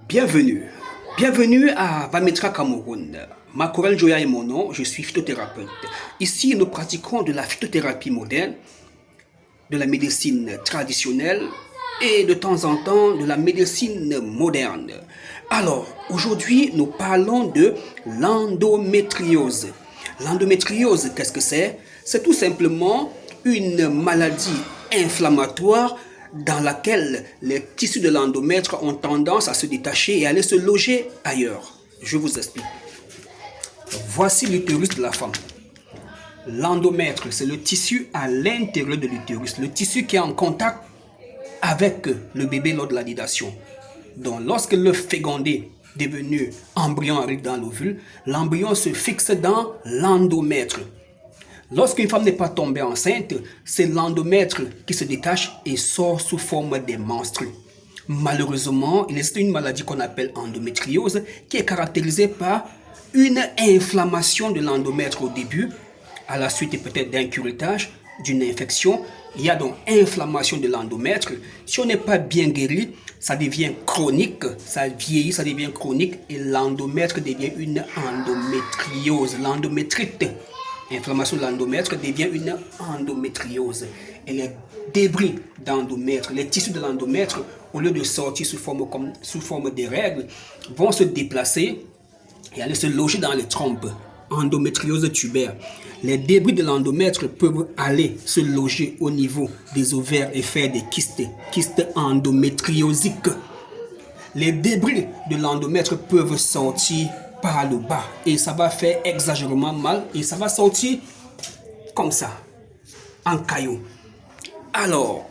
Bienvenue. Bienvenue à Vametra Cameroun. Makorel Joya est mon nom, je suis phytothérapeute. Ici, nous pratiquons de la phytothérapie moderne, de la médecine traditionnelle et de temps en temps de la médecine moderne. Alors, aujourd'hui, nous parlons de l'endométriose. L'endométriose, qu'est-ce que c'est? C'est tout simplement une maladie inflammatoire dans laquelle les tissus de l'endomètre ont tendance à se détacher et aller se loger ailleurs. Je vous explique. Voici l'utérus de la femme. L'endomètre, c'est le tissu à l'intérieur de l'utérus, le tissu qui est en contact avec le bébé lors de la nidation. Donc, lorsque l'œuf fécondé devenu embryon arrive dans l'ovule, l'embryon se fixe dans l'endomètre. Lorsqu'une femme n'est pas tombée enceinte, c'est l'endomètre qui se détache et sort sous forme des menstrues. Malheureusement, il existe une maladie qu'on appelle endométriose qui est caractérisée par une inflammation de l'endomètre au début, à la suite peut-être d'un curettage, d'une infection. Il y a donc inflammation de l'endomètre. Si on n'est pas bien guéri, ça devient chronique, ça vieillit, ça devient chronique et l'endomètre devient une endométriose, l'endométrite. L'inflammation de l'endomètre devient une endométriose. Et les débris d'endomètre, les tissus de l'endomètre, au lieu de sortir sous forme de règles, vont se déplacer et aller se loger dans les trompes. Endométriose tubaire. Les débris de l'endomètre peuvent aller se loger au niveau des ovaires et faire des kystes endométriosiques. Les débris de l'endomètre peuvent sortir par le bas et ça va faire exagérément mal et ça va sortir comme ça, en caillou. Alors,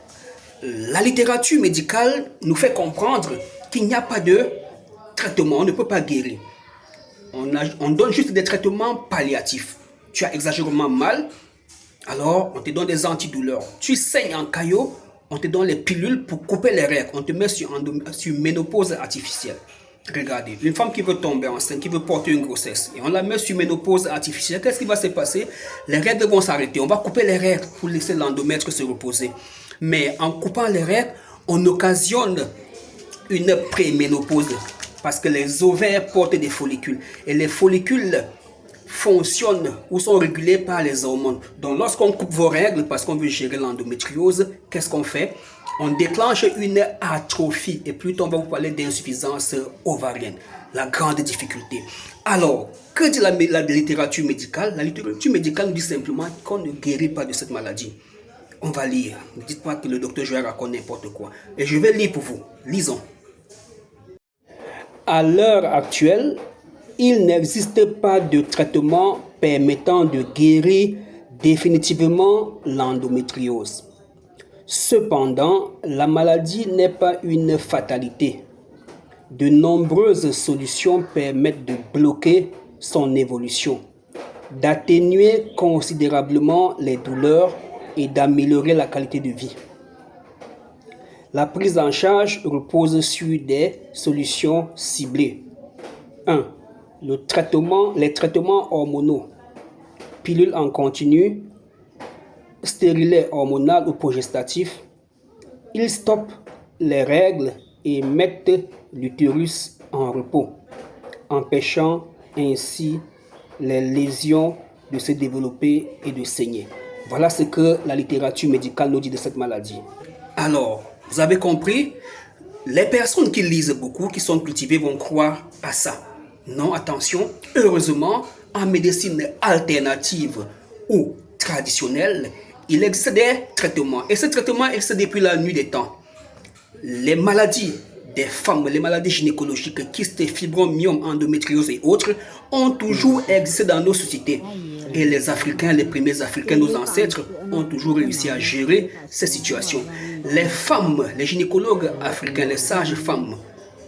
la littérature médicale nous fait comprendre qu'il n'y a pas de traitement, on ne peut pas guérir. On donne juste des traitements palliatifs. Tu as exagérément mal, alors on te donne des antidouleurs. Tu saignes en caillot, on te donne les pilules pour couper les règles. On te met sur ménopause artificielle. Regardez, une femme qui veut tomber enceinte, qui veut porter une grossesse, et on la met sur ménopause artificielle, qu'est-ce qui va se passer? Les règles vont s'arrêter. On va couper les règles pour laisser l'endomètre se reposer. Mais en coupant les règles, on occasionne une préménopause. Parce que les ovaires portent des follicules. Et les follicules fonctionnent ou sont régulés par les hormones. Donc lorsqu'on coupe vos règles parce qu'on veut gérer l'endométriose, qu'est-ce qu'on fait? On déclenche une atrophie. Et plutôt on va vous parler d'insuffisance ovarienne. La grande difficulté. Alors, que dit la littérature médicale? La littérature médicale nous dit simplement qu'on ne guérit pas de cette maladie. On va lire. Ne dites pas que le docteur Joël raconte n'importe quoi. Et je vais lire pour vous. Lisons. À l'heure actuelle, il n'existe pas de traitement permettant de guérir définitivement l'endométriose. Cependant, la maladie n'est pas une fatalité. De nombreuses solutions permettent de bloquer son évolution, d'atténuer considérablement les douleurs et d'améliorer la qualité de vie. La prise en charge repose sur des solutions ciblées. 1. Les traitements hormonaux. Pilules en continu, stérilet hormonal ou progestatif. Ils stoppent les règles et mettent l'utérus en repos, empêchant ainsi les lésions de se développer et de saigner. Voilà ce que la littérature médicale nous dit de cette maladie. Alors, vous avez compris? Les personnes qui lisent beaucoup, qui sont cultivées, vont croire à ça. Non, attention, heureusement, en médecine alternative ou traditionnelle, il existe des traitements. Et ces traitements existent depuis la nuit des temps. Les maladies des femmes, les maladies gynécologiques, kystes, fibromes, myomes, endométriose et autres, ont toujours existé dans nos sociétés. Et les Africains, les premiers Africains, nos ancêtres, ont toujours réussi à gérer ces situations. Les femmes, les gynécologues africains, les sages-femmes,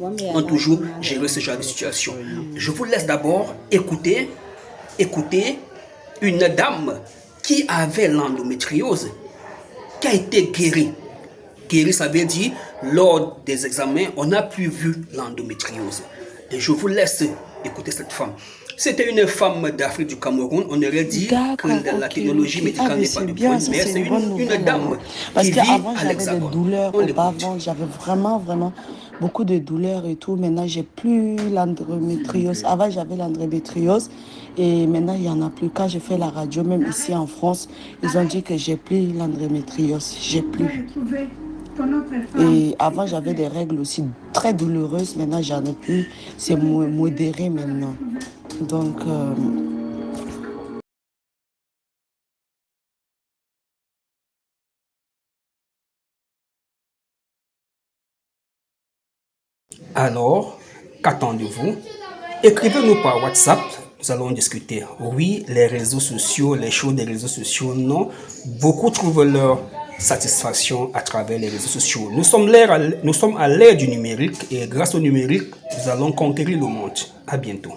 ont toujours géré ce genre de situation. Je vous laisse d'abord écouter une dame qui avait l'endométriose, qui a été guérie. Guérie, ça veut dire, lors des examens, on n'a plus vu l'endométriose. Et je vous laisse écouter cette femme. C'était une femme d'Afrique du Cameroun. On aurait dit que la technologie médicale n'est pas de point, mais c'est une dame qui vit à l'Hexagone. Parce qu'avant, j'avais des douleurs auparavant. J'avais vraiment beaucoup de douleurs et tout. Maintenant, j'ai plus l'endométriose. Avant, j'avais l'endométriose et maintenant, il n'y en a plus. Quand j'ai fait la radio, même ici en France, ils ont dit que j'ai plus l'endométriose. J'ai plus. Et avant, j'avais des règles aussi très douloureuses. Maintenant, j'en ai plus. C'est modéré maintenant. Donc, Alors, qu'attendez-vous? Écrivez-nous par WhatsApp, nous allons discuter. Oui, les réseaux sociaux, les choses des réseaux sociaux, non. Beaucoup trouvent leur satisfaction à travers les réseaux sociaux. Nous sommes à l'ère du numérique et grâce au numérique, nous allons conquérir le monde. À bientôt.